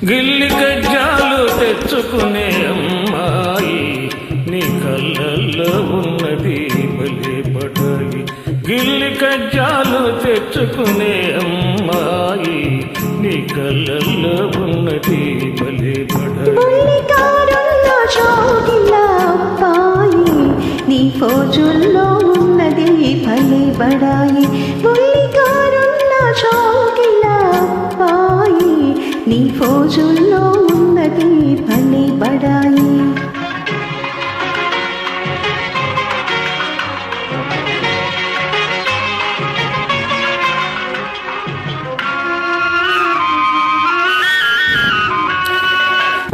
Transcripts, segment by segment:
గిల్లి కజ్జాలు తెచ్చుకునే అమ్మాయి నీ కళ్ళల్లో ఉన్నది భలే బడాయి. గిల్లి కజ్జాలు తెచ్చుకునే అమ్మాయి నీ కళ్ళల్లో ఉన్నది భలే బడాయి. నీ ఫోజుల్లో ఉన్నది భలే బడాయి. బుల్లికారున్న షోకిల అబ్బాయి నీ ఫోజుల్లో ఉన్నది భలే బడాయి.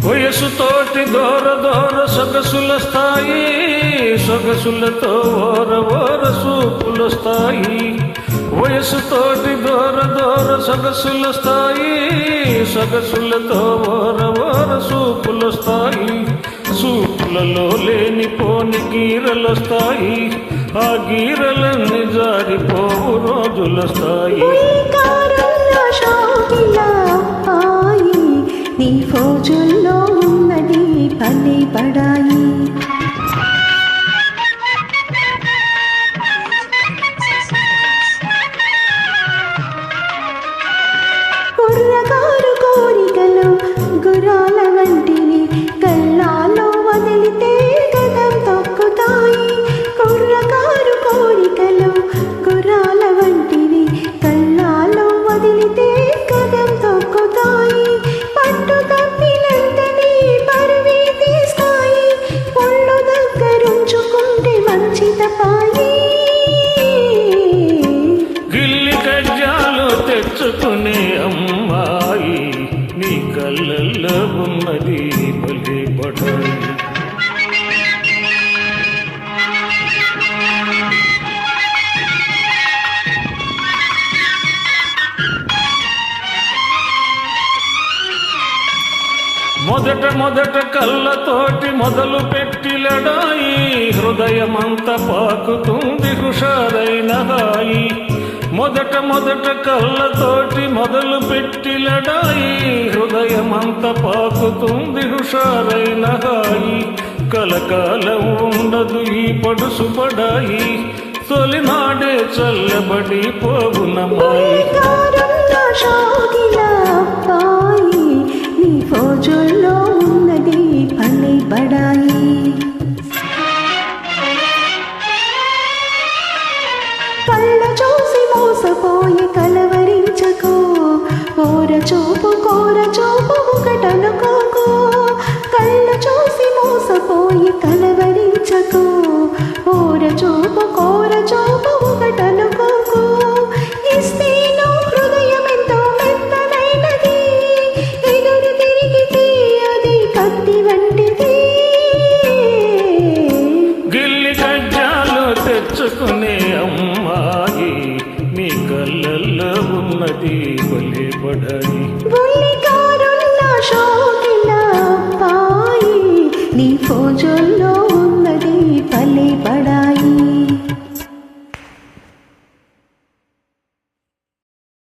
వయసుతోటి దూర దూర సొగసులొస్తాయి, సొగసులతో ఓర ఓర సూపులొస్తాయి. వయసుతోటి దూర దూర సొగసులొస్తాయి, సొగసులతో ఓర ఓర సూపులొస్తాయి. సూపులలో లేనిపోని గీరలొస్తాయి, ఆ గీరలన్నీ జారిపోవు రోజులొస్తాయి. నీ ఫోజుల్లో ఉన్నది భలే బడాయి. కుర్రగారు కోరికలు గుర్రాల వంటివి, కళ్ళాలో వదిలితే గతం తొక్కుతాయి. కుర్రగారు కోరికలు గుర్రాల వంటివి, కళ్ళాలో వదిలితే గతం తొక్కుతాయి. పట్టు తప్పినంతని పరువే తీస్తాయి, పొళ్ళు దగ్గరుంచుకుంటే మంచి తపాయి. గిల్లి కజ్జాలు తెచ్చుకునే అమ్మాయి నీ కళ్ళల్లో ఉన్నది భలే బడాయి. మొదట మొదట కళ్ళతోటి మొదలు పెట్టి లడాయి, హృదయమంత పాకుతుంది హుషారైన హాయి. మొదట మొదట కళ్ళతోటి మొదలు పెట్టి లడాయి, హృదయమంత పాకుతుంది హుషారైన హాయి. కలకాలం ఉండదు ఈ పడుసు పడాయి, తొలినాడే చల్లబడి పోగునమాయి. నీ ఫోజుల్లో ఉన్నది భలే బడాయి. కళ్ళ చూసి మోసపోయి కలవరించకు, కోర చూపు ఒకటనుకోకు. కళ్ళ చూసి మోసపోయి కలవరించకు, కోర చూపు ఒకటనుకోకు. ఇస్తే హృదయం ఎంతో మెత్తనైనది, ఎదురు తిరిగితే అది కత్తి వంటిది. గిల్లి కజ్జాలు తెచ్చుకునే అమ్మాయి నీ కళ్ళల్లో ఉన్నది భలే బడాయి. బుల్లికారున్న షోకిల అబ్బాయి నీ ఫోజుల్లో